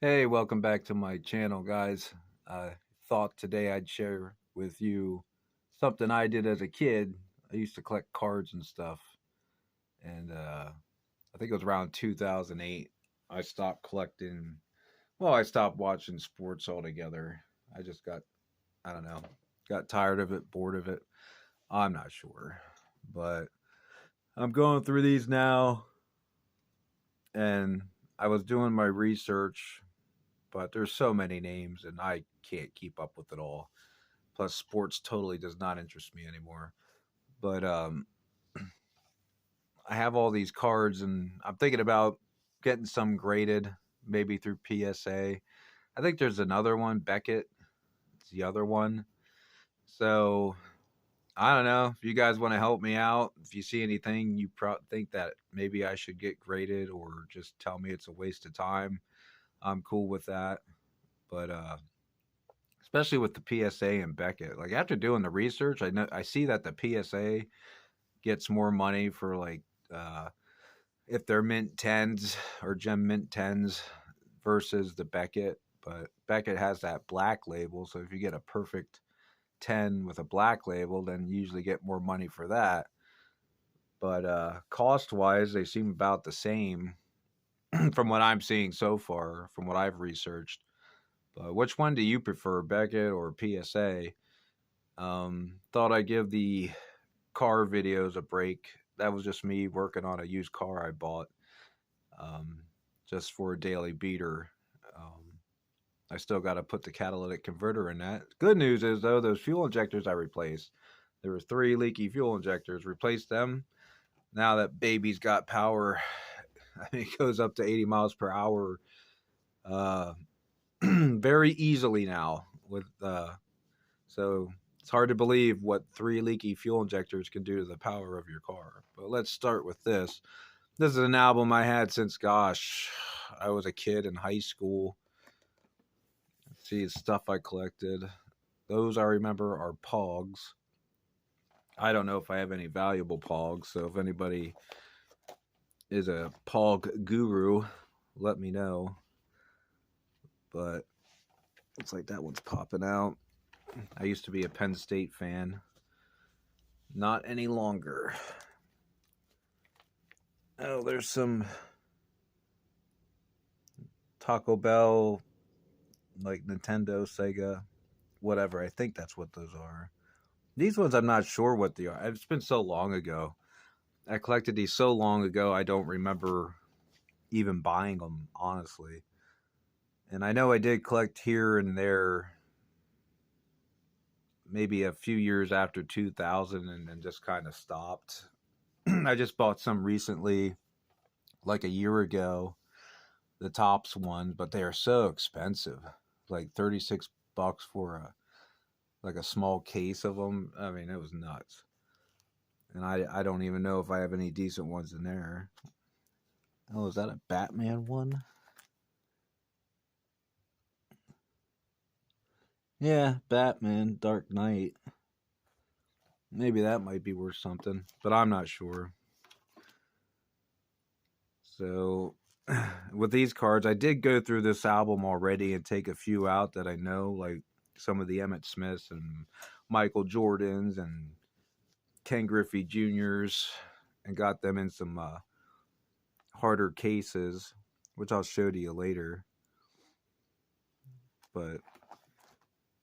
Hey, welcome back to my channel, guys. I thought today I'd share with you something I did as a kid. I used to collect cards and stuff, and I think it was around 2008. I stopped collecting. Well, I stopped watching sports altogether. I just I don't know, got tired of it, bored of it. I'm not sure, but I'm going through these now, and I was doing my research, but there's so many names, and I can't keep up with it all. Plus, sports totally does not interest me anymore. But I have all these cards, and I'm thinking about getting some graded, maybe through PSA. I think there's another one, Beckett. It's the other one. So I don't know if you guys want to help me out. If you see anything you think that maybe I should get graded, or just tell me it's a waste of time, I'm cool with that. But especially with the PSA and Beckett, like after doing the research, I see that the PSA gets more money for like uh, if they're mint tens or gem mint tens versus the Beckett. But Beckett has that black label, so if you get a perfect 10 with a black label, then you usually get more money for that. But cost wise, they seem about the same from what I'm seeing so far, from what I've researched. But which one do you prefer, Beckett or PSA? Thought I'd give the car videos a break. That was just me working on a used car I bought, um, just for a daily beater. Um, I still got to put the catalytic converter in that. Good news is though, those fuel injectors I replaced. There were three leaky fuel injectors. Replaced them. Now that baby's got power. I mean, it goes up to 80 miles per hour uh, very easily now. So it's hard to believe what three leaky fuel injectors can do to the power of your car. But let's start with this. This is an album I had since, gosh, I was a kid in high school. Let's see, stuff I collected. Those I remember are Pogs. I don't know if I have any valuable Pogs, so if anybody is a Pog guru, let me know. But looks like that one's popping out. I used to be a Penn State fan. Not any longer. Oh, there's some Taco Bell, like Nintendo, Sega, whatever. I think that's what those are. These ones, I'm not sure what they are. It's been so long ago. I collected these so long ago, I don't remember even buying them, honestly. And I know I did collect here and there, maybe a few years after 2000, and then just kind of stopped. I just bought some recently, like a year ago, the Tops ones, but they are so expensive. Like 36 bucks for a small case of them. I mean, it was nuts. And I don't even know if I have any decent ones in there. Oh, is that a Batman one? Yeah, Batman, Dark Knight. Maybe that might be worth something, but I'm not sure. So, with these cards, I did go through this album already and take a few out that I know, like some of the Emmett Smiths and Michael Jordans and Ken Griffey Juniors, and got them in some harder cases, which I'll show to you later. But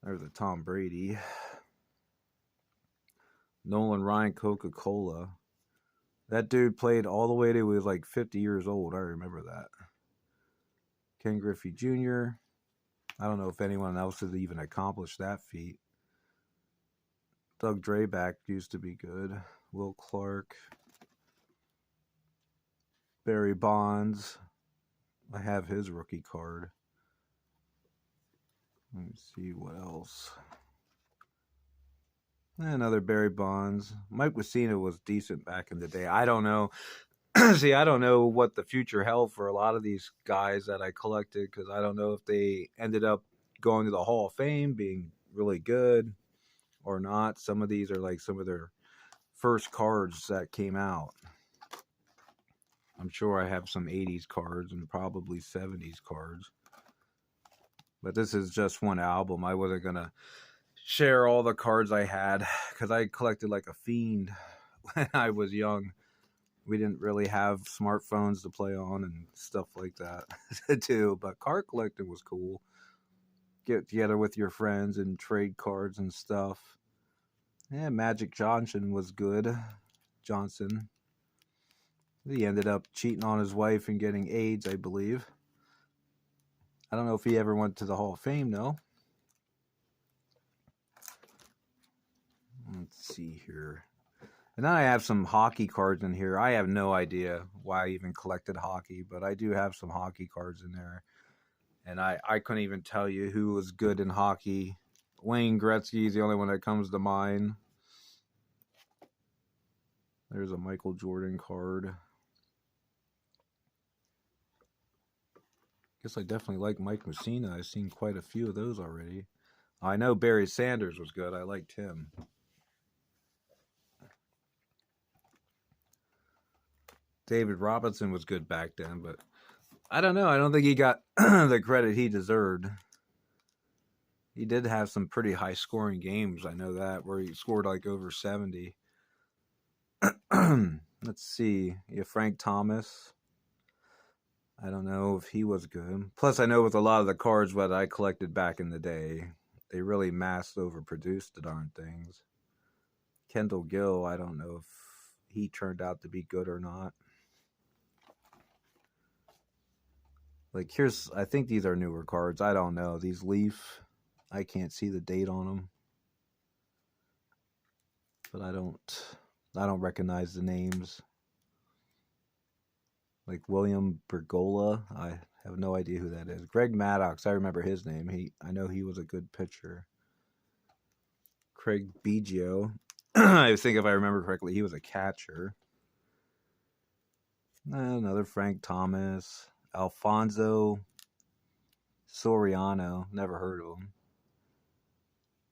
there's a Tom Brady, Nolan Ryan, Coca Cola. That dude played all the way to he was like 50 years old. I remember that. Ken Griffey Jr. I don't know if anyone else has even accomplished that feat. Doug Draback used to be good. Will Clark. Barry Bonds. I have his rookie card. Let me see what else. Another Barry Bonds. Mike Wassina was decent back in the day. I don't know. See, I don't know what the future held for a lot of these guys that I collected, because I don't know if they ended up going to the Hall of Fame, being really good or not. Some of these are like some of their first cards that came out. I'm sure I have some 80s cards and probably 70s cards. But this is just one album. I wasn't going to share all the cards I had because I collected like a fiend when I was young. We didn't really have smartphones to play on and stuff like that to do. But card collecting was cool. Get together with your friends and trade cards and stuff. Yeah, Magic Johnson was good. Johnson. He ended up cheating on his wife and getting AIDS, I believe. I don't know if he ever went to the Hall of Fame, though. Let's see here. And then I have some hockey cards in here. I have no idea why I even collected hockey, but I do have some hockey cards in there. And I couldn't even tell you who was good in hockey. Wayne Gretzky is the only one that comes to mind. There's a Michael Jordan card. Guess I definitely like Mike Mussina. I've seen quite a few of those already. I know Barry Sanders was good. I liked him. David Robinson was good back then, but I don't know. I don't think he got the credit he deserved. He did have some pretty high scoring games. I know that, where he scored like over 70. Let's see. Yeah, Frank Thomas. I don't know if he was good. Plus, I know with a lot of the cards that I collected back in the day, they really mass overproduced the darn things. Kendall Gill, I don't know if he turned out to be good or not. Like, here's, I think these are newer cards. I don't know. These Leaf, I can't see the date on them. But I don't recognize the names. Like William Bergola, I have no idea who that is. Greg Maddox, I remember his name. I know he was a good pitcher. Craig Biggio, I think if I remember correctly, he was a catcher. Another Frank Thomas. Alfonso Soriano, never heard of him.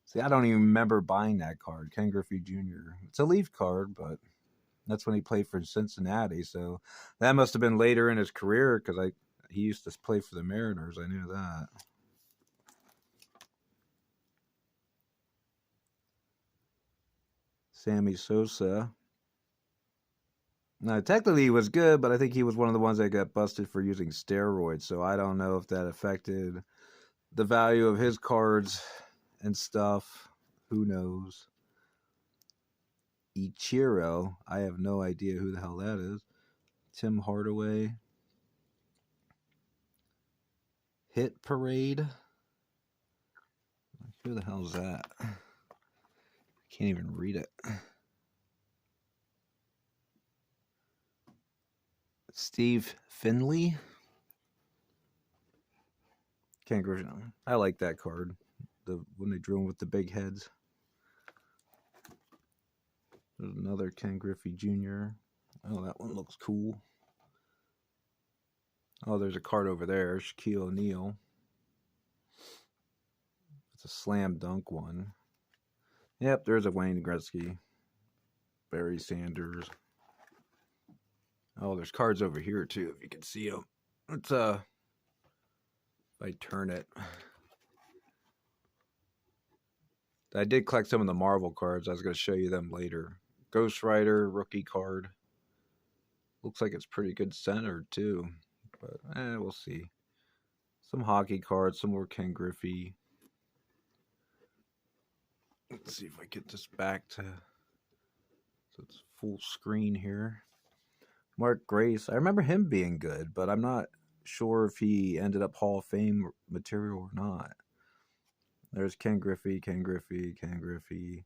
See, I don't even remember buying that card. Ken Griffey Jr. It's a Leaf card, but that's when he played for Cincinnati. So that must have been later in his career because he used to play for the Mariners. I knew that. Sammy Sosa. Now, technically he was good, but I think he was one of the ones that got busted for using steroids. So I don't know if that affected the value of his cards and stuff. Who knows? Ichiro. I have no idea who the hell that is. Tim Hardaway. Hit Parade. Who the hell is that? Can't even read it. Steve Finley. Can't go. I like that card. When they drew him with the big heads. There's another Ken Griffey Jr. Oh, that one looks cool. Oh, there's a card over there. Shaquille O'Neal. It's a slam dunk one. Yep, there's a Wayne Gretzky. Barry Sanders. Oh, there's cards over here too, if you can see them. Let's if I turn it. I did collect some of the Marvel cards. I was going to show you them later. Ghost Rider rookie card. Looks like it's pretty good centered too, but we'll see. Some hockey cards, some more Ken Griffey. Let's see if I get this back to so it's full screen here. Mark Grace, I remember him being good, but I'm not sure if he ended up Hall of Fame material or not. There's Ken Griffey, Ken Griffey, Ken Griffey.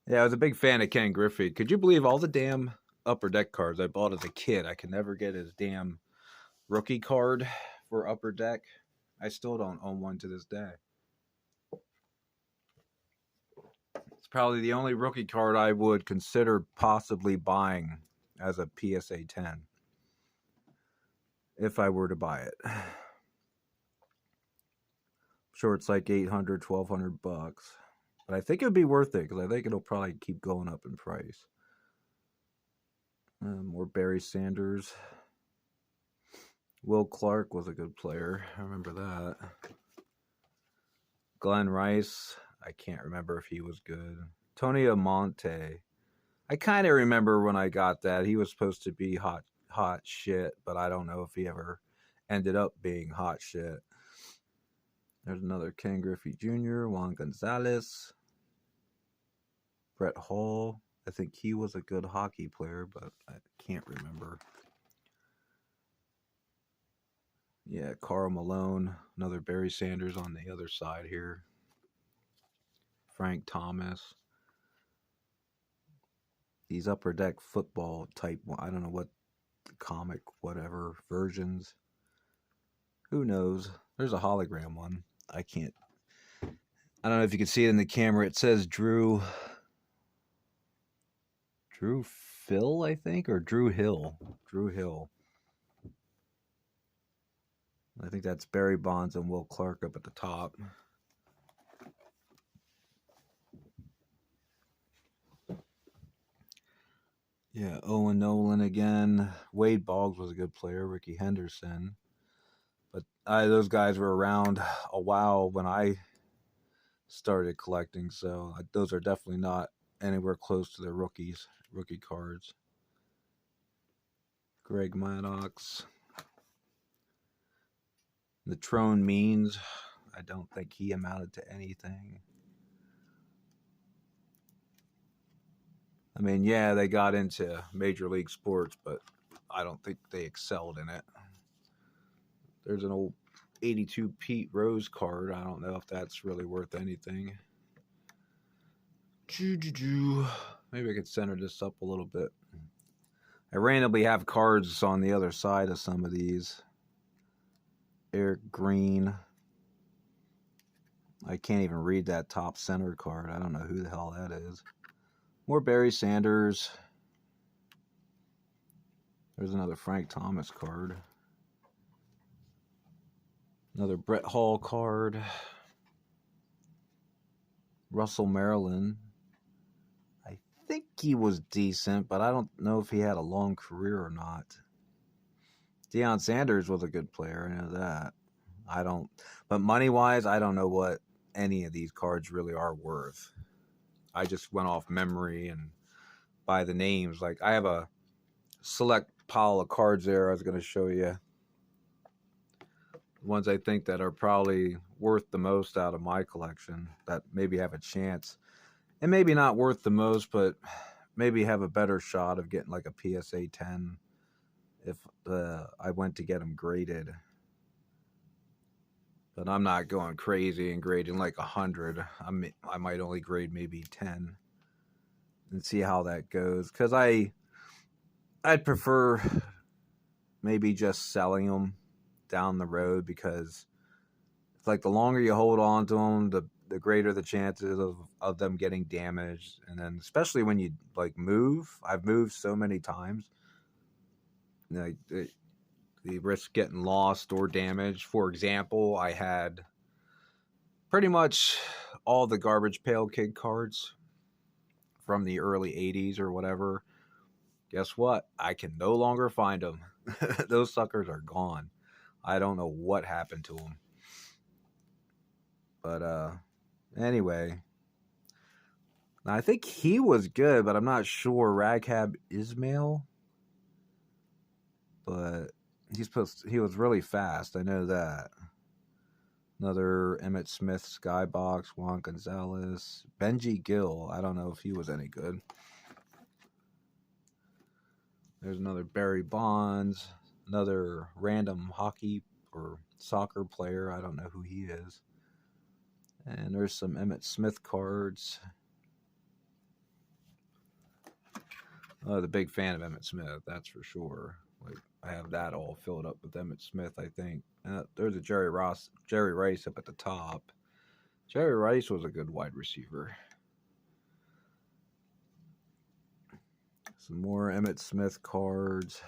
Yeah, I was a big fan of Ken Griffey. Could you believe all the damn Upper Deck cards I bought as a kid? I could never get his damn rookie card for Upper Deck. I still don't own one to this day. It's probably the only rookie card I would consider possibly buying as a PSA 10 if I were to buy it. I'm sure it's like $800, $1,200 bucks. But I think it would be worth it because I think it'll probably keep going up in price. More Barry Sanders. Will Clark was a good player. I remember that. Glenn Rice. I can't remember if he was good. Tony Amonte. I kind of remember when I got that. He was supposed to be hot shit, but I don't know if he ever ended up being hot shit. There's another Ken Griffey Jr., Juan Gonzalez, Brett Hall. I think he was a good hockey player, but I can't remember. Yeah, Carl Malone, another Barry Sanders on the other side here. Frank Thomas. These Upper Deck football type, I don't know what comic, whatever versions. Who knows? There's a hologram one. I don't know if you can see it in the camera. It says Drew Phil, I think, or Drew Hill. Drew Hill. I think that's Barry Bonds and Will Clark up at the top. Yeah, Owen Nolan again. Wade Boggs was a good player. Ricky Henderson. But those guys were around a while when I started collecting, so those are definitely not anywhere close to their rookie cards. Greg Maddox. Natrone Means. I don't think he amounted to anything. I mean, yeah, they got into Major League Sports, but I don't think they excelled in it. There's an old 82 Pete Rose card. I don't know if that's really worth anything. Maybe I could center this up a little bit. I randomly have cards on the other side of some of these. Eric Green. I can't even read that top center card. I don't know who the hell that is. More Barry Sanders. There's another Frank Thomas card. Another Brett Hall card. Russell Maryland. I think he was decent, but I don't know if he had a long career or not. Deion Sanders was a good player. I know that. But money-wise, I don't know what any of these cards really are worth. I just went off memory and by the names. Like, I have a select pile of cards there I was going to show you. Ones I think that are probably worth the most out of my collection that maybe have a chance. And maybe not worth the most, but maybe have a better shot of getting like a PSA 10 if I went to get them graded. But I'm not going crazy and grading like 100. I might only grade maybe 10 and see how that goes. Because I'd prefer maybe just selling them down the road, because it's like the longer you hold on to them, the greater the chances of them getting damaged. And then especially when you like move. I've moved so many times. Like the risk getting lost or damaged. For example, I had pretty much all the Garbage Pail Kid cards from the early 80s or whatever. Guess what? I can no longer find them. Those suckers are gone. I don't know what happened to them. But anyway, I think he was good, but I'm not sure. Raghab Ismail, but he was really fast. I know that. Another Emmitt Smith Skybox, Juan Gonzalez, Benji Gill. I don't know if he was any good. There's another Barry Bonds, another random hockey or soccer player. I don't know who he is. And there's some Emmitt Smith cards. Oh, the big fan of Emmitt Smith, that's for sure. Like, I have that all filled up with Emmitt Smith, I think. There's a Jerry Rice up at the top. Jerry Rice was a good wide receiver. Some more Emmitt Smith cards.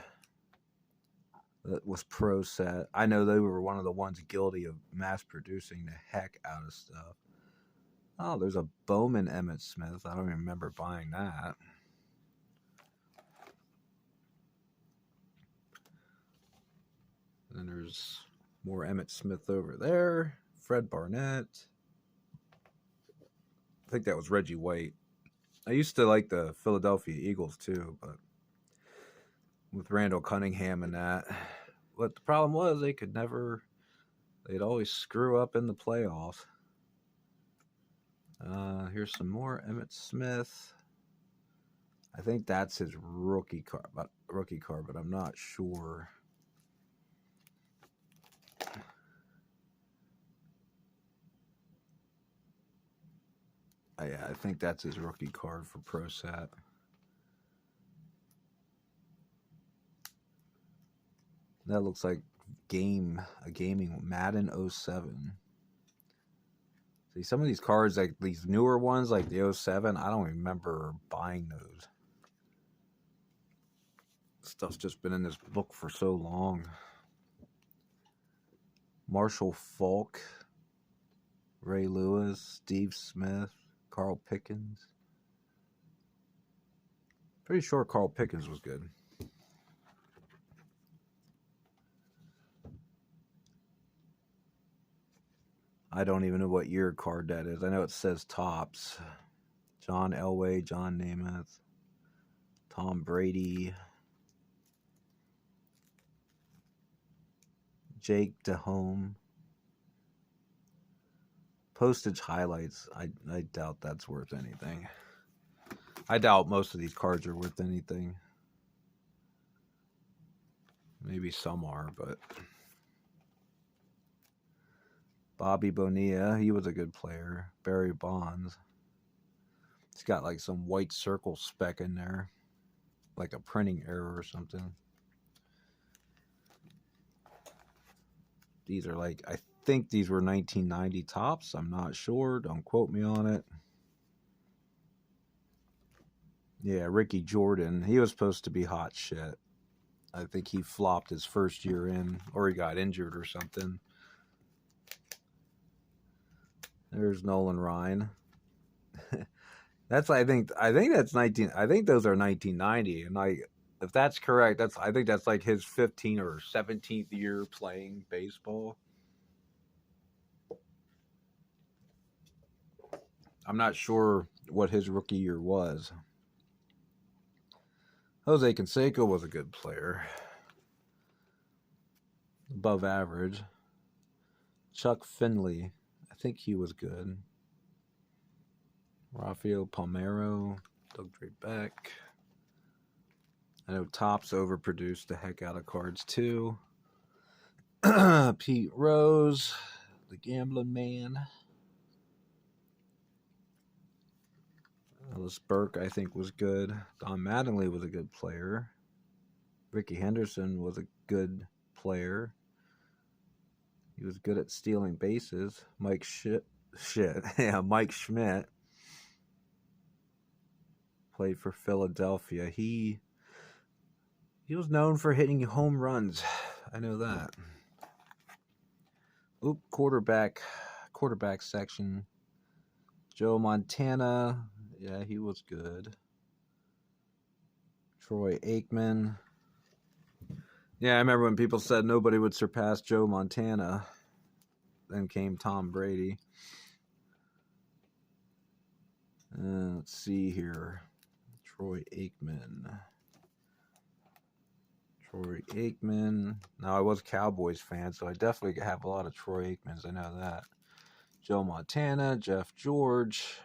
That was Pro Set. I know they were one of the ones guilty of mass producing the heck out of stuff. Oh, there's a Bowman Emmitt Smith. I don't even remember buying that. And there's more Emmitt Smith over there. Fred Barnett. I think that was Reggie White. I used to like the Philadelphia Eagles too, but with Randall Cunningham and that. But the problem was they'd always screw up in the playoffs. Here's some more Emmitt Smith. I think that's his rookie card, but I'm not sure. Yeah, I think that's his rookie card for ProSat. That looks like a gaming Madden 07. See, some of these cards, like these newer ones, like the 07, I don't remember buying those. Stuff's just been in this book for so long. Marshall Faulk, Ray Lewis, Steve Smith, Carl Pickens. Pretty sure Carl Pickens was good. I don't even know what year card that is. I know it says Topps. John Elway, John Namath, Tom Brady, Jake DeHome. Postage highlights. I doubt that's worth anything. I doubt most of these cards are worth anything. Maybe some are, but Bobby Bonilla, he was a good player. Barry Bonds. He's got like some white circle speck in there, like a printing error or something. These are like, I think these were 1990 Topps. I'm not sure. Don't quote me on it. Yeah, Ricky Jordan. He was supposed to be hot shit. I think he flopped his first year in, or he got injured or something. There's Nolan Ryan. I think that's 19. I think those are 1990, and if that's correct, I think that's like his 15th or 17th year playing baseball. I'm not sure what his rookie year was. Jose Canseco was a good player. Above average. Chuck Finley. I think he was good. Rafael Palmeiro. Doug Drake. I know Topps overproduced the heck out of cards too. Pete Rose. The Gambling Man. Ellis Burke, I think, was good. Don Mattingly was a good player. Ricky Henderson was a good player. He was good at stealing bases. Mike Schmidt played for Philadelphia. He was known for hitting home runs. I know that. Quarterback section. Joe Montana. Yeah, he was good. Troy Aikman. Yeah, I remember when people said nobody would surpass Joe Montana. Then came Tom Brady. Let's see here. Troy Aikman. Now, I was a Cowboys fan, so I definitely have a lot of Troy Aikmans. I know that. Joe Montana, Jeff George.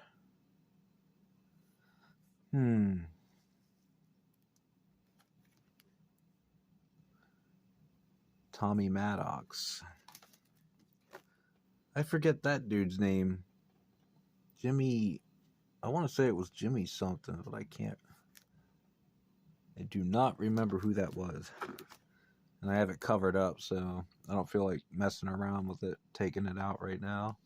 Tommy Maddox. I forget that dude's name. Jimmy. I want to say it was Jimmy something, but I can't. I do not remember who that was. And I have it covered up, so I don't feel like messing around with it, taking it out right now.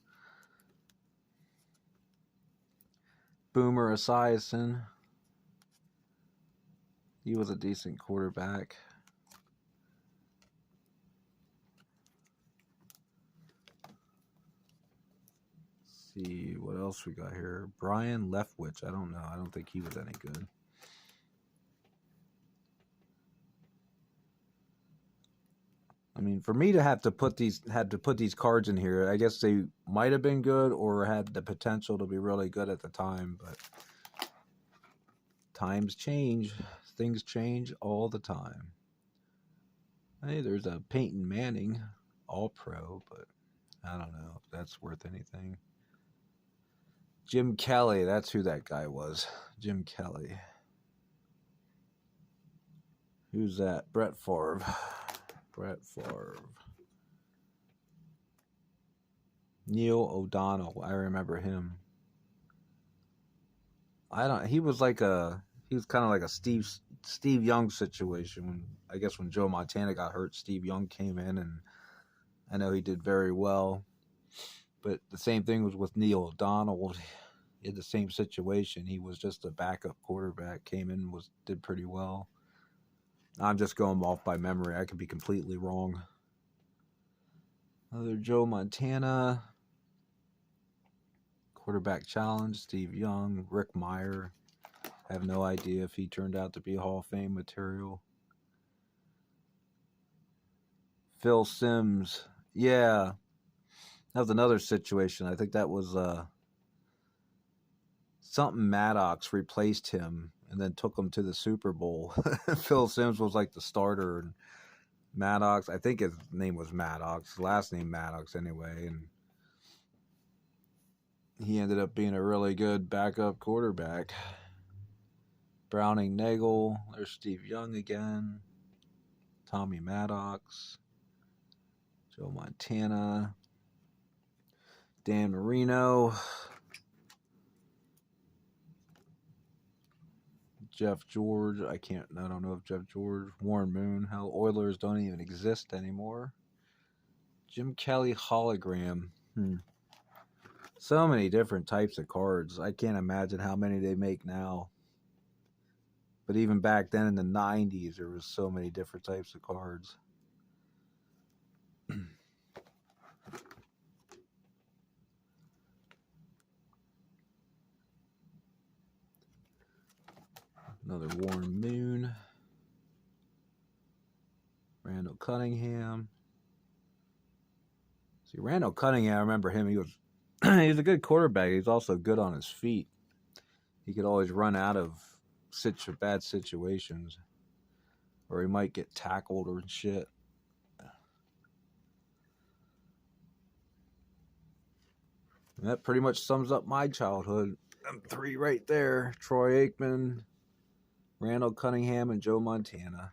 Boomer Esiason. He was a decent quarterback. Let's see what else we got here. Brian Leftwich. I don't know. I don't think he was any good. I mean, for me to have to put these cards in here, I guess they might have been good or had the potential to be really good at the time, but times change. Things change all the time. Hey, there's a Peyton Manning, all pro, but I don't know if that's worth anything. Jim Kelly, that's who that guy was. Jim Kelly. Who's that? Brett Favre. Brett Favre. Neil O'Donnell. I remember him. He was kind of like a Steve Young situation. I guess when Joe Montana got hurt, Steve Young came in, and I know he did very well. But the same thing was with Neil O'Donnell. He had the same situation. He was just a backup quarterback, came in, did pretty well. I'm just going off by memory. I could be completely wrong. Another Joe Montana. Quarterback challenge, Steve Young, Rick Meyer. I have no idea if he turned out to be Hall of Fame material. Phil Simms. Yeah. That was another situation. I think that was something Maddox replaced him and then took him to the Super Bowl. Phil Simms was like the starter, and Maddox, I think his name was Maddox, last name Maddox anyway, and he ended up being a really good backup quarterback. Browning Nagel, there's Steve Young again, Tommy Maddox, Joe Montana, Dan Marino, Jeff George. I don't know if Jeff George, Warren Moon. How Oilers don't even exist anymore. Jim Kelly hologram. So many different types of cards. I can't imagine how many they make now. But even back then in the 90s, there was so many different types of cards. Another Warren Moon. Randall Cunningham. See, Randall Cunningham, I remember him. He was a good quarterback. He's also good on his feet. He could always run out of bad situations, or he might get tackled or shit. And that pretty much sums up my childhood. Them three right there: Troy Aikman, Randall Cunningham, and Joe Montana.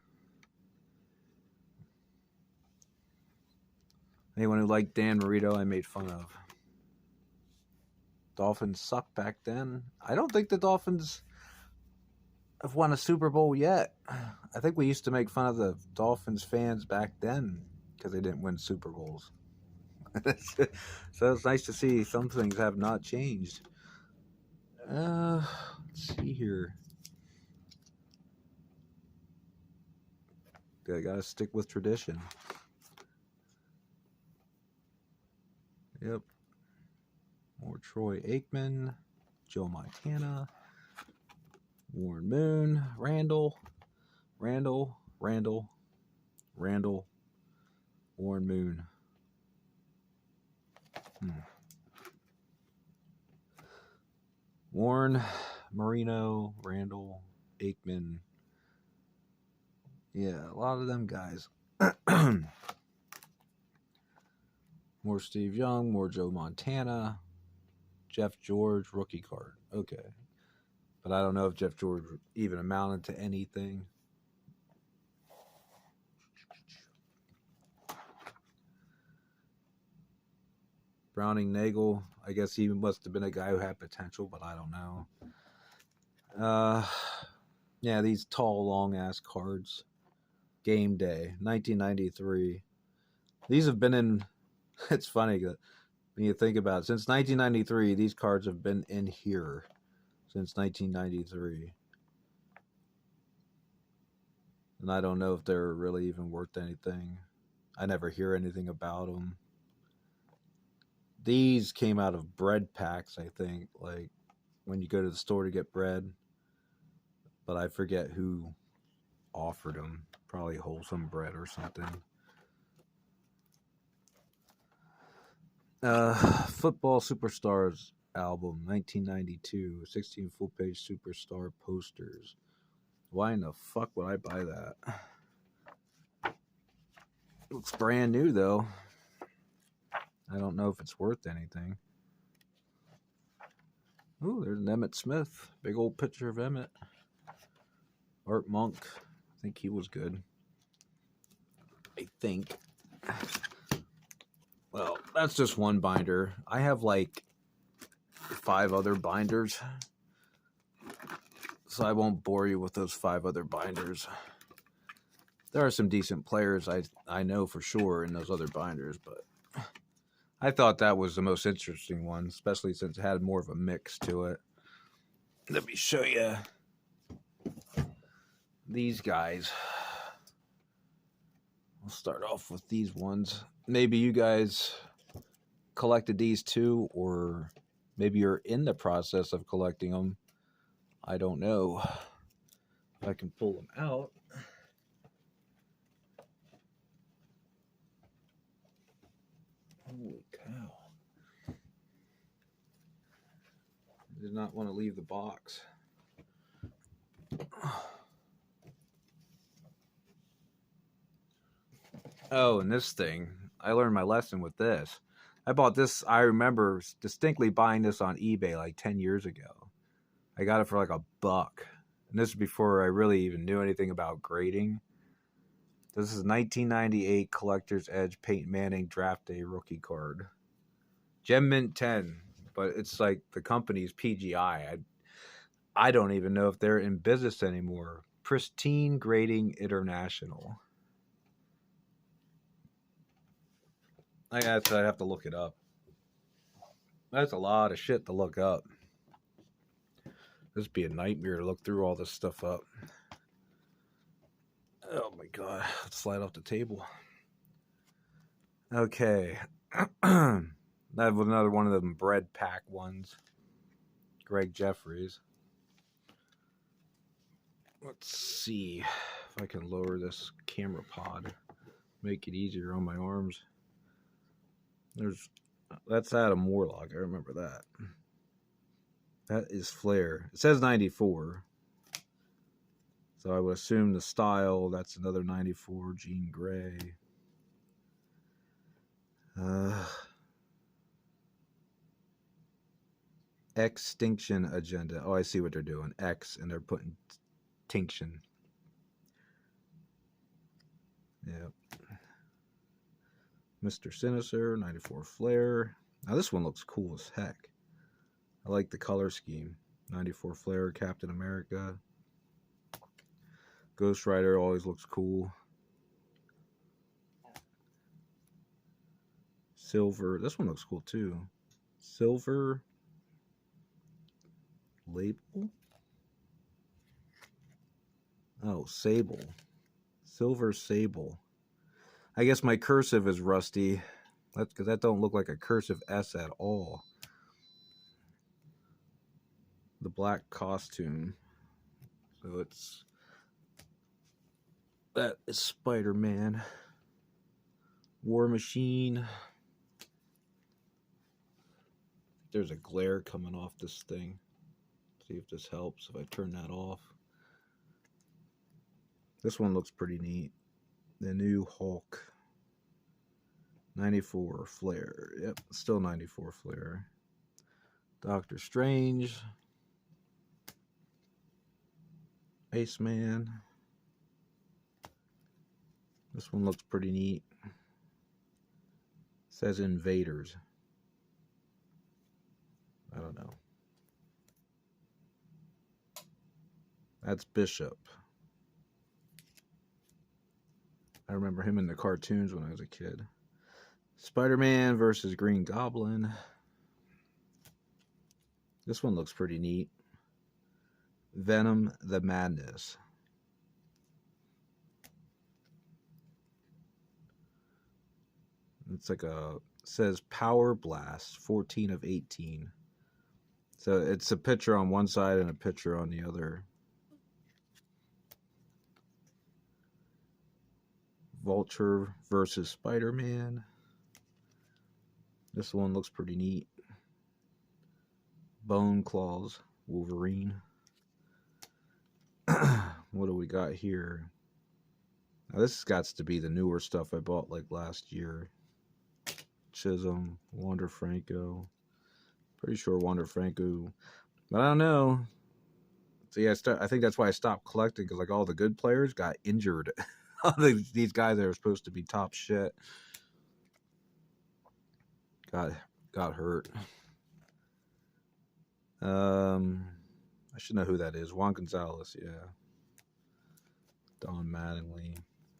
Anyone who liked Dan Marino, I made fun of. Dolphins sucked back then. I don't think the Dolphins have won a Super Bowl yet. I think we used to make fun of the Dolphins fans back then because they didn't win Super Bowls. So it's nice to see some things have not changed. Let's see here. I gotta stick with tradition. Yep. More Troy Aikman, Joe Montana, Warren Moon, Randall, Warren Moon. Warren, Marino, Randall, Aikman. Yeah, a lot of them guys. More Steve Young, more Joe Montana, Jeff George, rookie card. Okay. But I don't know if Jeff George even amounted to anything. Browning Nagel, I guess he must have been a guy who had potential, but I don't know. Yeah, these tall, long-ass cards. Game Day, 1993. These have been in... It's funny that when you think about it. Since 1993, these cards have been in here. Since 1993. And I don't know if they're really even worth anything. I never hear anything about them. These came out of bread packs, I think, like when you go to the store to get bread. But I forget who offered them. Probably Wholesome Bread or something. Football Superstars album, 1992, 16 full-page superstar posters. Why in the fuck would I buy that? Looks brand new though. I don't know if it's worth anything. Ooh, there's an Emmitt Smith. Big old picture of Emmitt. Art Monk. I think he was good. I think. Well, that's just one binder. I have like 5 other binders. So I won't bore you with those 5 other binders. There are some decent players I know for sure in those other binders, but I thought that was the most interesting one, especially since it had more of a mix to it. Let me show you these guys. We'll start off with these ones. Maybe you guys collected these too, or maybe you're in the process of collecting them. I don't know. If I can pull them out. Holy cow. I did not want to leave the box. Oh, and this thing. I learned my lesson with this. I bought this. I remember distinctly buying this on eBay like 10 years ago. I got it for like $1. And this is before I really even knew anything about grading. This is 1998 Collector's Edge Peyton Manning Draft Day rookie card. Gem Mint 10, but it's like the company's PGI. I don't even know if they're in business anymore. Pristine Grading International. I guess I'd have to look it up. That's a lot of shit to look up. This would be a nightmare to look through all this stuff up. Oh my god. Let's slide off the table. Okay. That was another one of them bread pack ones. Greg Jeffries. Let's see if I can lower this camera pod. Make it easier on my arms. That's Adam Warlock. I remember that. That is Flair. It says 94. So I would assume the style, that's another 94. Jean Grey. Extinction Agenda. Oh, I see what they're doing. X, and they're putting tinction. Yep. Mr. Sinister, 94 Flair. Now this one looks cool as heck. I like the color scheme. 94 Flair, Captain America. Ghost Rider always looks cool. Silver. This one looks cool too. Silver label. Oh, Sable. Silver Sable. I guess my cursive is rusty. That's because that don't look like a cursive S at all. The black costume. So it's... That is Spider-Man. War Machine. There's a glare coming off this thing. See if this helps if I turn that off. This one looks pretty neat. The new Hulk. 94 Flair. Yep, still 94 Flair. Doctor Strange. Iceman. This one looks pretty neat. It says Invaders. I don't know. That's Bishop. I remember him in the cartoons when I was a kid. Spider-Man versus Green Goblin. This one looks pretty neat. Venom the Madness. It's like says Power Blast, 14 of 18. So it's a picture on one side and a picture on the other. Vulture versus Spider-Man. This one looks pretty neat. Bone Claws, Wolverine. What do we got here? Now this has got to be the newer stuff I bought like last year. Chisholm, Wander Franco. Pretty sure Wander Franco, but I don't know. So yeah, I think that's why I stopped collecting, because like all the good players got injured. These guys that are supposed to be top shit got hurt. I should know who that is. Juan Gonzalez, yeah. Don Mattingly,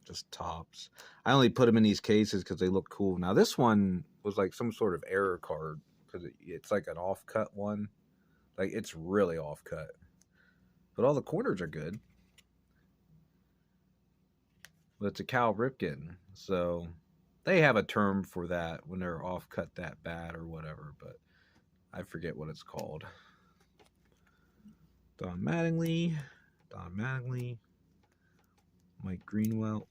just tops. I only put them in these cases because they look cool. Now this one was like some sort of error card, because it's like an off-cut one. Like it's really off-cut, but all the corners are good. But it's a Cal Ripken, so they have a term for that when they're off-cut that bad or whatever, but I forget what it's called. Don Mattingly, Mike Greenwell,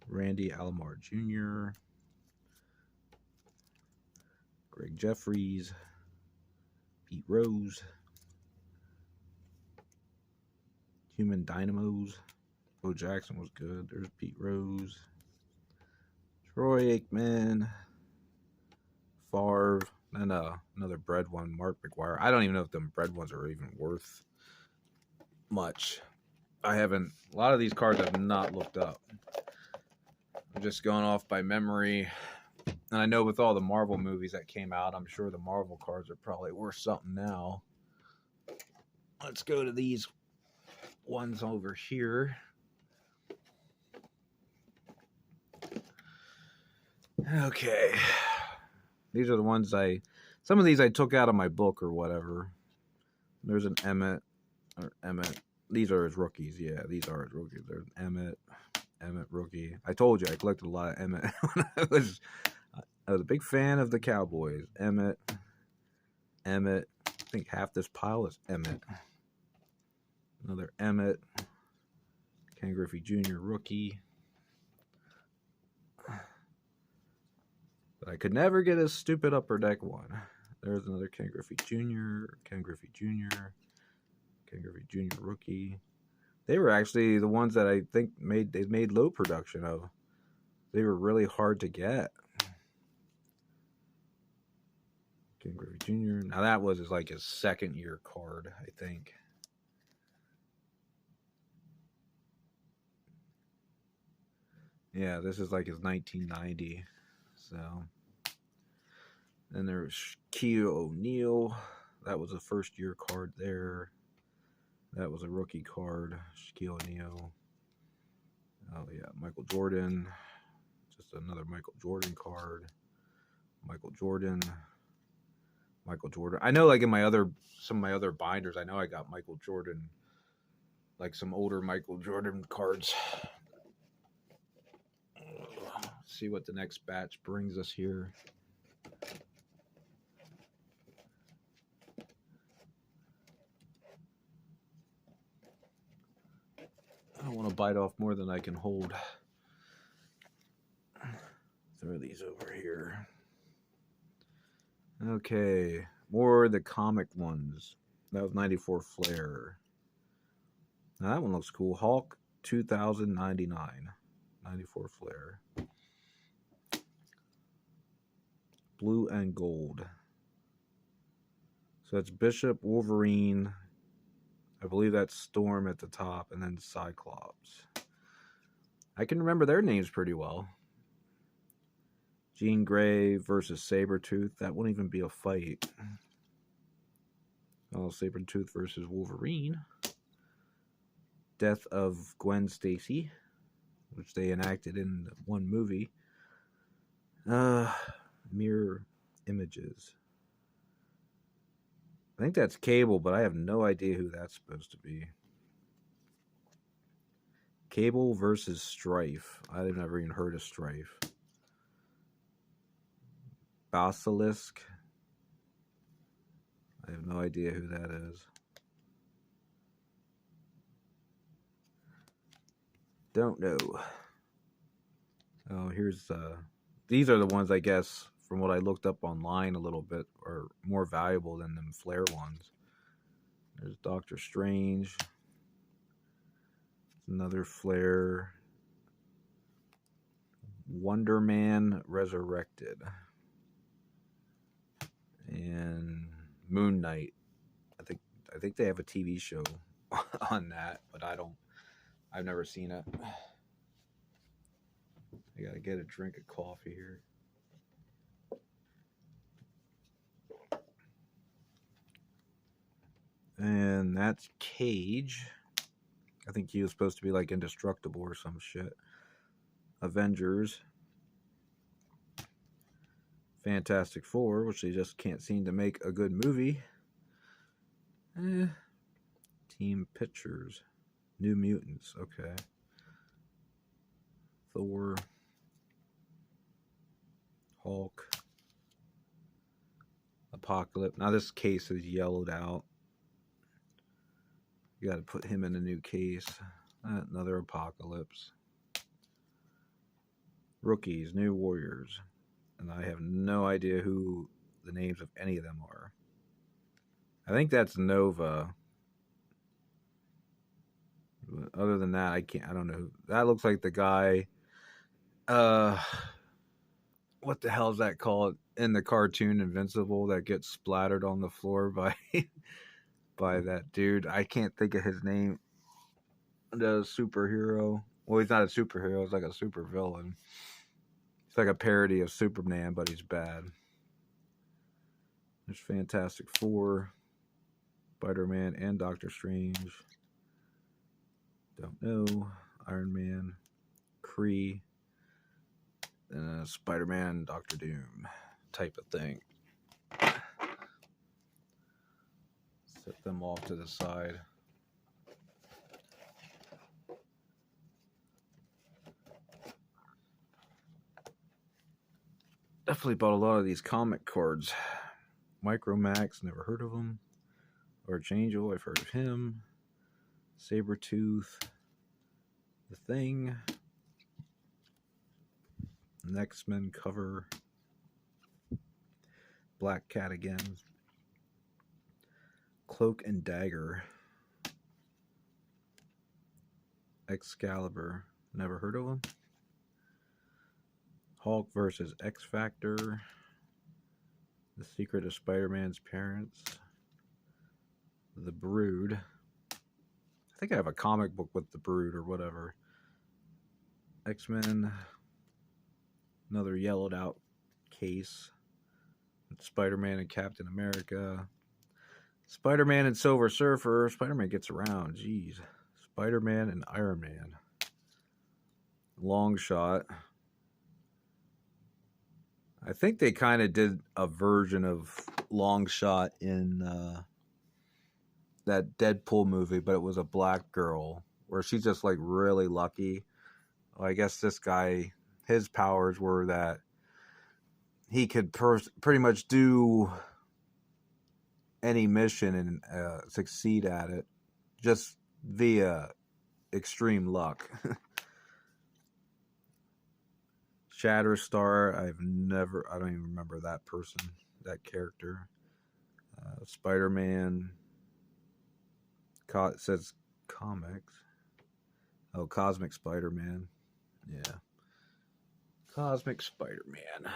Randy Alomar Jr., Greg Jeffries, Pete Rose, Human Dynamos. Bo Jackson was good. There's Pete Rose, Troy Aikman, Favre, and another bread one, Mark McGuire. I don't even know if them bread ones are even worth much. A lot of these cards I've not looked up. I'm just going off by memory. And I know with all the Marvel movies that came out, I'm sure the Marvel cards are probably worth something now. Let's go to these ones over here. Okay. These are the ones some of these I took out of my book or whatever. There's an Emmett. These are his rookies. Yeah, these are his rookies. There's Emmett rookie. I told you I collected a lot of Emmett when I was a big fan of the Cowboys. Emmett. I think half this pile is Emmett. Another Emmett. Ken Griffey Jr. rookie. But I could never get a stupid upper deck one. There's another Ken Griffey Jr. Ken Griffey Jr. rookie. They were actually the ones that I think they made low production of. They were really hard to get. Ken Griffey Jr. Now that was like his second year card, I think. Yeah, this is like his 1990. So then there's Shaquille O'Neal. That was a first year card there. That was a rookie card. Shaquille O'Neal. Oh yeah, Michael Jordan. Just another Michael Jordan card. Michael Jordan. I know, like in some of my other binders, I know I got Michael Jordan, like some older Michael Jordan cards. Let's see what the next batch brings us here. I don't want to bite off more than I can hold. Throw these over here. Okay, more of the comic ones. That was 94 Flair. Now that one looks cool. Hulk 2099. 94 Flair. Blue and gold. So it's Bishop, Wolverine. I believe that's Storm at the top, and then Cyclops. I can remember their names pretty well. Jean Grey versus Sabretooth. That wouldn't even be a fight. Oh, Sabretooth versus Wolverine. Death of Gwen Stacy, which they enacted in one movie. Mirror Images. I think that's Cable, but I have no idea who that's supposed to be. Cable versus Strife. I've never even heard of Strife. Basilisk. I have no idea who that is. Don't know. Oh, here's these are the ones, I guess, from what I looked up online a little bit, are more valuable than them Flair ones. There's Doctor Strange. Another Flair. Wonder Man Resurrected. And Moon Knight. I think they have a TV show on that, but I've never seen it. I gotta get a drink of coffee here. And that's Cage. I think he was supposed to be like indestructible or some shit. Avengers. Fantastic Four, which they just can't seem to make a good movie. Team Pictures. New Mutants. Okay. Thor. Hulk. Apocalypse. Now this case is yellowed out. You got to put him in a new case. Another Apocalypse. Rookies, New Warriors. And I have no idea who the names of any of them are. I think that's Nova. Other than that, I don't know. That looks like the guy. What the hell is that called in the cartoon Invincible that gets splattered on the floor by by that dude? I can't think of his name. The superhero. Well, he's not a superhero. He's like a super villain. It's like a parody of Superman, but he's bad. There's Fantastic Four, Spider-Man, and Doctor Strange. Don't know. Iron Man, Kree, Spider-Man, Doctor Doom type of thing. Set them off to the side. Definitely bought a lot of these comic cards. Micromax, never heard of him. Archangel, I've heard of him. Sabretooth. The Thing. An X-Men cover. Black Cat again. Cloak and Dagger. Excalibur, never heard of him. Hulk versus X-Factor. The Secret of Spider-Man's Parents. The Brood. I think I have a comic book with The Brood or whatever. X-Men. Another yellowed out case. Spider-Man and Captain America. Spider-Man and Silver Surfer. Spider-Man gets around. Jeez. Spider-Man and Iron Man. Long Shot. I think they kind of did a version of Long Shot in that Deadpool movie, but it was a black girl where she's just like really lucky. Well, I guess this guy, his powers were that he could pretty much do any mission and succeed at it just via extreme luck. Shatterstar, I don't even remember that person, that character. Spider-Man, it says comics. Oh, Cosmic Spider-Man. Yeah. Cosmic Spider-Man.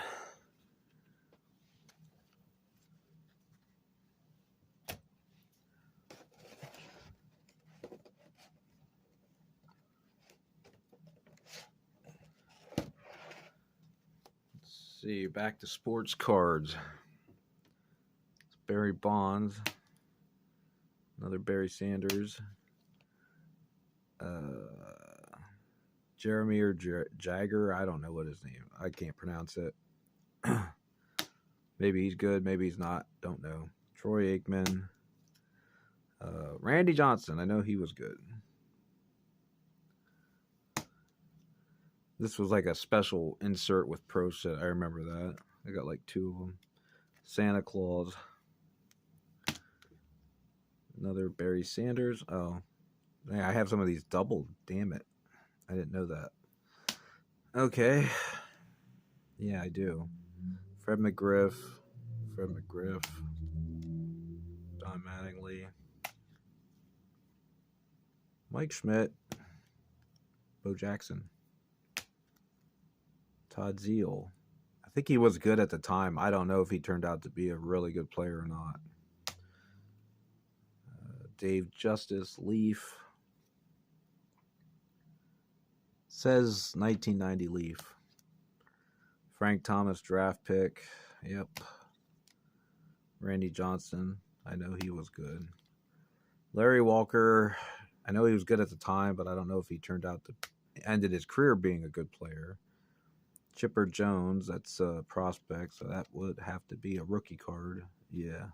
Let's see, back to sports cards. It's Barry Bonds. Another Barry Sanders. Jeremy or Jagger. I don't know what his name. I can't pronounce it. Maybe he's good. Maybe he's not. Don't know. Troy Aikman. Randy Johnson. I know he was good. This was like a special insert with Pro Set. I remember that. I got like 2 of them. Santa Claus. Another Barry Sanders. Oh, I have some of these doubled. Damn it. I didn't know that. Okay. Yeah, I do. Fred McGriff, Don Mattingly, Mike Schmidt, Bo Jackson, Todd Zeal. I think he was good at the time. I don't know if he turned out to be a really good player or not. Dave Justice, Leaf. Says 1990 Leaf. Frank Thomas, draft pick. Yep. Randy Johnson. I know he was good. Larry Walker. I know he was good at the time, but I don't know if he turned out to ended his career being a good player. Chipper Jones, that's a prospect, so that would have to be a rookie card. Yeah.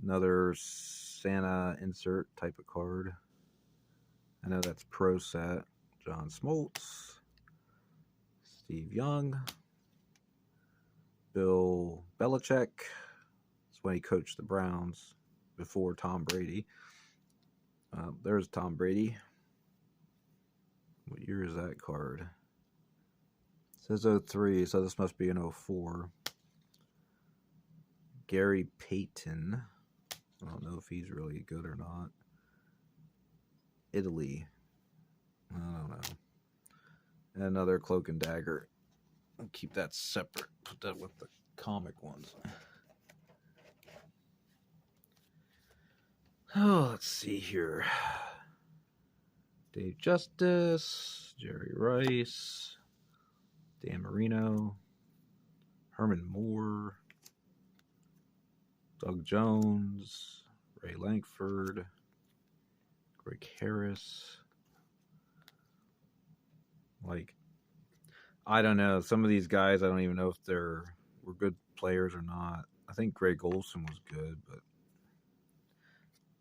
Another Santa insert type of card. I know that's pro set. John Smoltz. Steve Young. Bill Belichick. That's when he coached the Browns before Tom Brady. There's Tom Brady. What year is that card? It says 03, so this must be an 04. Gary Payton. I don't know if he's really good or not. Italy. I don't know. And another Cloak and Dagger. I'll keep that separate. Put that with the comic ones. Oh, let's see here. Dave Justice, Jerry Rice, Dan Marino, Herman Moore, Doug Jones, Ray Lankford, Greg Harris. Like, I don't know. Some of these guys, I don't even know if were good players or not. I think Greg Olson was good, but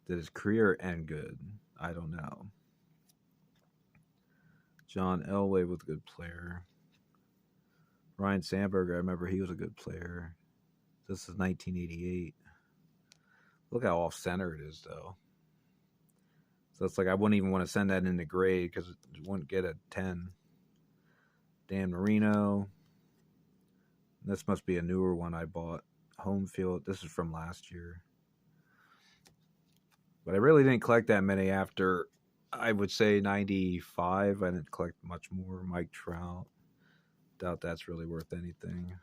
did his career end good? I don't know. John Elway was a good player. Ryan Sandberg, I remember he was a good player. This is 1988. Look how off-center it is, though. So it's like I wouldn't even want to send that into grade because it wouldn't get a 10. Dan Marino. This must be a newer one I bought. Home field. This is from last year. But I really didn't collect that many after, I would say, 95. I didn't collect much more. Mike Trout. Doubt that's really worth anything.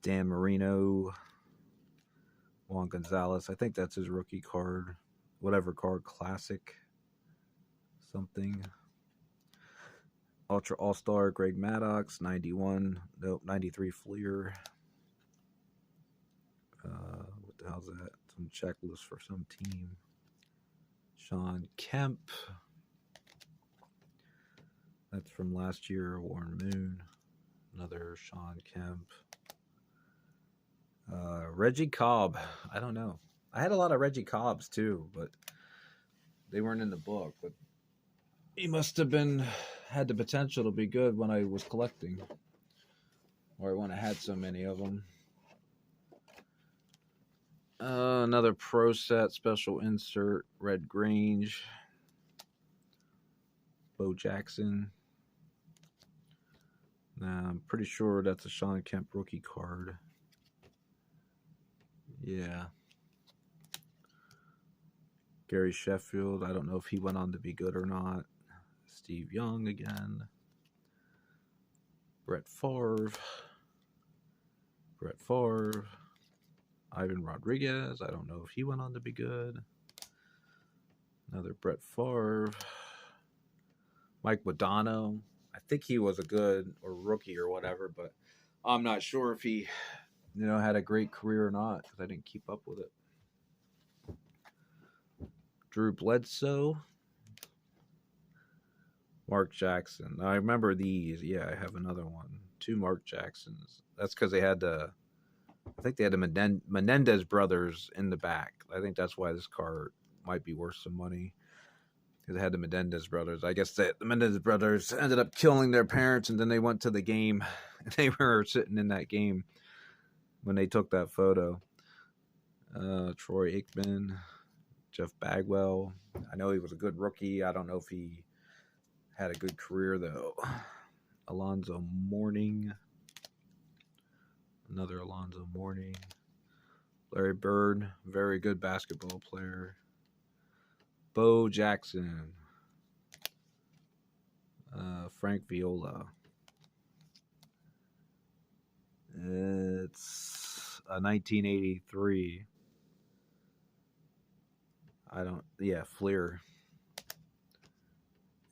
Dan Marino. Juan Gonzalez. I think that's his rookie card. Whatever card. Classic. Something. Ultra All-Star Greg Maddox. 91. Nope. 93 Fleer. What the hell's that? Some checklist for some team. Sean Kemp. That's from last year. Warren Moon. Another Sean Kemp. Reggie Cobb. I don't know. I had a lot of Reggie Cobbs too, but they weren't in the book. But he must have had the potential to be good when I was collecting, or when I had so many of them. Another pro set special insert. Red Grange. Bo Jackson. I'm pretty sure that's a Sean Kemp rookie card. Yeah. Gary Sheffield. I don't know if he went on to be good or not. Steve Young again. Brett Favre. Ivan Rodriguez. I don't know if he went on to be good. Another Brett Favre. Mike Modano. I think he was a good or rookie or whatever, but I'm not sure if he, had a great career or not because I didn't keep up with it. Drew Bledsoe. Mark Jackson. I remember these. Yeah, I have another one. 2 Mark Jacksons. That's because they had the Menendez brothers in the back. I think that's why this card might be worth some money. Because they had the Menendez brothers. I guess the Menendez brothers ended up killing their parents, and then they went to the game. They were sitting in that game when they took that photo. Troy Aikman, Jeff Bagwell. I know he was a good rookie. I don't know if he had a good career, though. Alonzo Mourning. Another Alonzo Mourning. Larry Bird, very good basketball player. Bo Jackson. Frank Viola. It's a 1983. Fleer.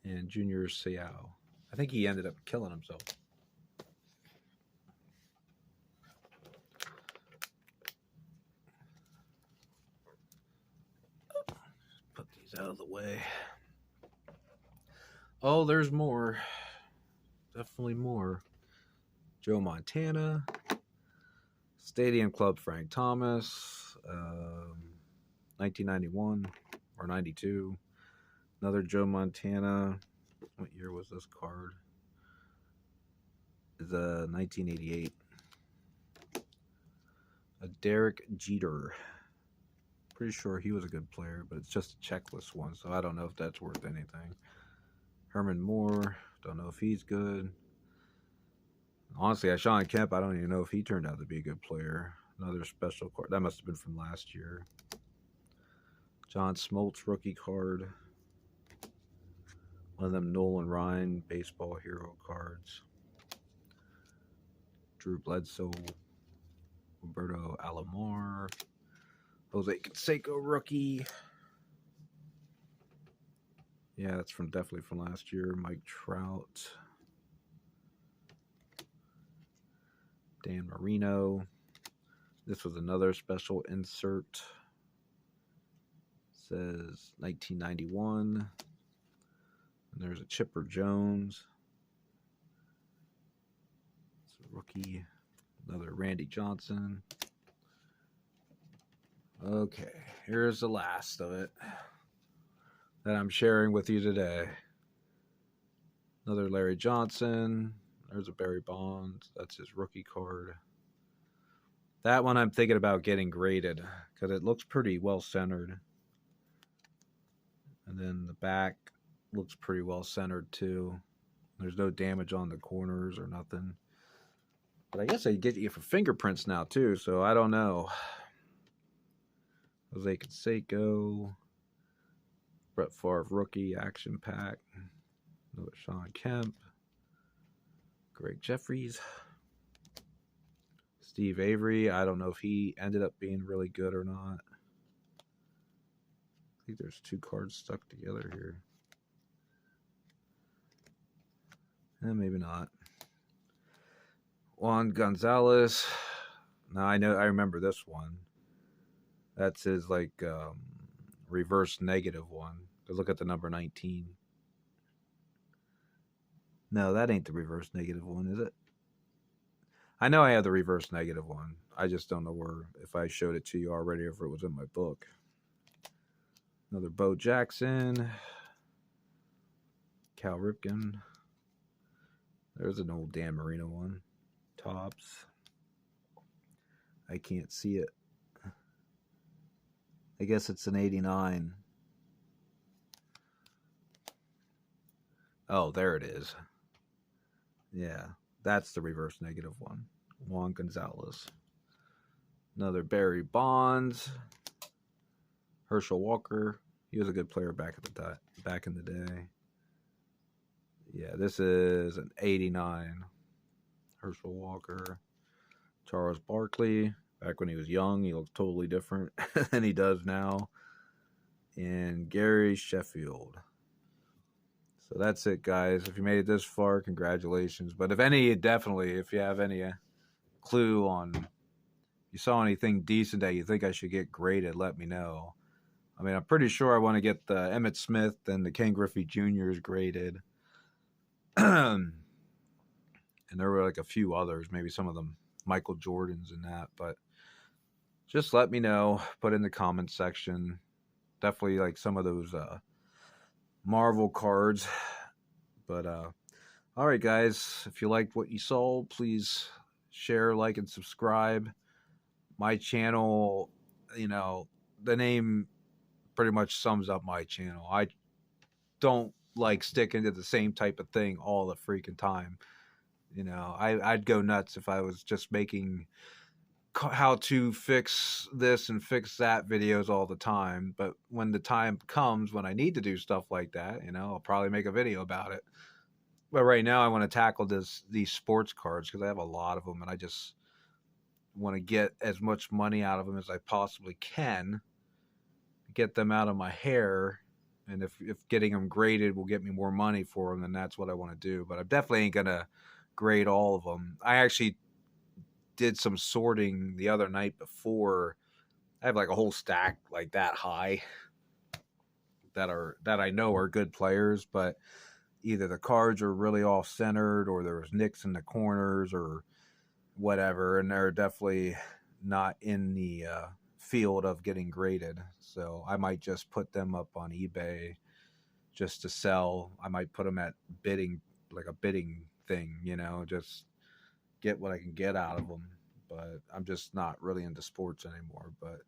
And Junior Seau. I think he ended up killing himself. Put these out of the way. Oh, there's more. Definitely more. Joe Montana. Stadium Club Frank Thomas. 1991 or 92. Another Joe Montana. What year was this card? It's 1988. A Derek Jeter. Pretty sure he was a good player, but it's just a checklist one, so I don't know if that's worth anything. Herman Moore. Don't know if he's good. Honestly, Sean Kemp, I don't even know if he turned out to be a good player. Another special card. That must have been from last year. John Smoltz rookie card. One of them Nolan Ryan baseball hero cards. Drew Bledsoe. Roberto Alomar. Jose Canseco rookie. Yeah, that's definitely from last year. Mike Trout. Dan Marino. This was another special insert. It says 1991. And there's a Chipper Jones. It's a rookie. Another Randy Johnson. Okay, here's the last of it that I'm sharing with you today. Another Larry Johnson. There's a Barry Bonds. That's his rookie card. That one I'm thinking about getting graded because it looks pretty well centered. And then the back looks pretty well centered too. There's no damage on the corners or nothing. But I guess they get you for fingerprints now too, so I don't know. Jose Canseco. Brett Favre rookie action pack. Another Sean Kemp. Greg Jeffries. Steve Avery. I don't know if he ended up being really good or not. I think there's two cards stuck together here. Maybe not. Juan Gonzalez. Now I remember this one. That's his reverse negative one. Because look at the number 19. No, that ain't the reverse negative one, is it? I know I have the reverse negative one. I just don't know if I showed it to you already or if it was in my book. Another Bo Jackson. Cal Ripken. There's an old Dan Marino one. Tops. I can't see it. I guess it's an 89. Oh, there it is. Yeah, that's the reverse negative one. Juan Gonzalez. Another Barry Bonds. Herschel Walker. He was a good player back in the day. Yeah, this is an 89. Herschel Walker. Charles Barkley. Back when he was young, he looked totally different than he does now. And Gary Sheffield. So that's it, guys. If you made it this far, congratulations. But if you have any clue on, if you saw anything decent that you think I should get graded, let me know. I mean, I'm pretty sure I want to get the Emmitt Smith and the Ken Griffey Jr.'s graded. And there were a few others, maybe some of them Michael Jordans and that. But just let me know. Put in the comments section. Definitely some of those Marvel cards. But all right, guys, if you liked what you saw, please share, like, and subscribe. My channel, the name pretty much sums up my channel. I don't like sticking to the same type of thing all the freaking time. You know, I'd go nuts if I was just making how to fix this and fix that videos all the time. But when the time comes when I need to do stuff like that, you know, I'll probably make a video about it. But right now I want to tackle these sports cards because I have a lot of them and I just want to get as much money out of them as I possibly can, get them out of my hair. And if getting them graded will get me more money for them, then that's what I want to do. But I definitely ain't going to grade all of them. I actually did some sorting the other night before. I have like a whole stack like that high that I know are good players, but either the cards are really off centered or there was nicks in the corners or whatever, and they're definitely not in the field of getting graded. So I might just put them up on eBay just to sell. I might put them at bidding, like a bidding thing, you know, just get what I can get out of them. But I'm just not really into sports anymore. But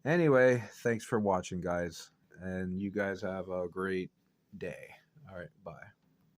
anyway, thanks for watching, guys. And you guys have a great day. All right, bye.